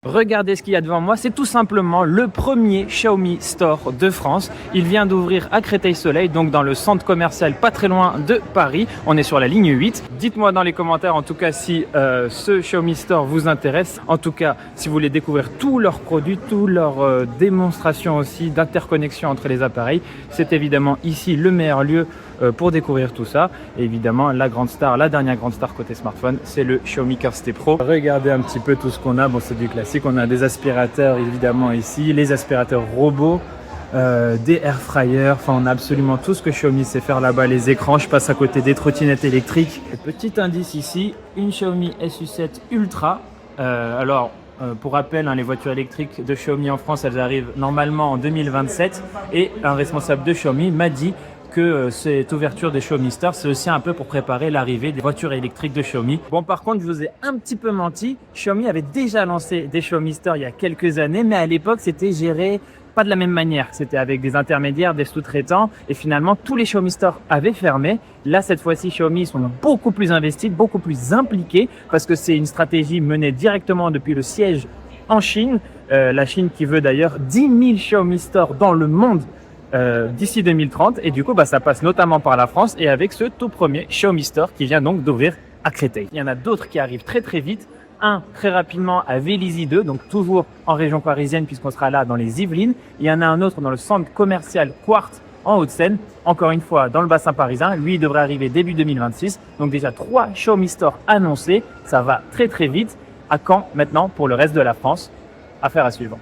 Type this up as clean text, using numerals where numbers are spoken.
Regardez ce qu'il y a devant moi, c'est tout simplement le premier Xiaomi Store de France. Il vient d'ouvrir à Créteil-Soleil, donc dans le centre commercial pas très loin de Paris. On est sur la ligne 8. Dites-moi dans les commentaires en tout cas si ce Xiaomi Store vous intéresse. En tout cas, si vous voulez découvrir tous leurs produits, toutes leurs démonstrations aussi d'interconnexion entre les appareils, c'est évidemment ici le meilleur lieu pour découvrir tout ça. Et évidemment, la grande star, la dernière grande star côté smartphone, c'est le Xiaomi 15T Pro. Regardez un petit peu tout ce qu'on a. Bon, c'est du classique. On a des aspirateurs évidemment ici, les aspirateurs robots, des air fryers. Enfin, on a absolument tout ce que Xiaomi sait faire là-bas. Les écrans, je passe à côté des trottinettes électriques. Petit indice ici, une Xiaomi SU7 Ultra. Pour rappel, les voitures électriques de Xiaomi en France, elles arrivent normalement en 2027. Et un responsable de Xiaomi m'a dit que cette ouverture des Xiaomi Store, c'est aussi un peu pour préparer l'arrivée des voitures électriques de Xiaomi. Bon, par contre, je vous ai un petit peu menti. Xiaomi avait déjà lancé des Xiaomi Store il y a quelques années, mais à l'époque, c'était géré pas de la même manière. C'était avec des intermédiaires, des sous-traitants, et finalement, tous les Xiaomi Store avaient fermé. Là, cette fois-ci, Xiaomi sont beaucoup plus investis, beaucoup plus impliqués, parce que c'est une stratégie menée directement depuis le siège en Chine. La Chine qui veut d'ailleurs 10 000 Xiaomi Store dans le monde d'ici 2030, et du coup ça passe notamment par la France et avec ce tout premier Xiaomi Store qui vient donc d'ouvrir à Créteil. Il y en a d'autres qui arrivent très vite, un très rapidement à Vélizy 2, donc toujours en région parisienne puisqu'on sera là dans les Yvelines. Il y en a un autre dans le centre commercial Quartz en Hauts-de-Seine, encore une fois dans le bassin parisien. Lui, il devrait arriver début 2026, donc déjà 3 Xiaomi Store annoncés. Ça va très vite. À quand maintenant pour le reste de la France? Affaire à suivre.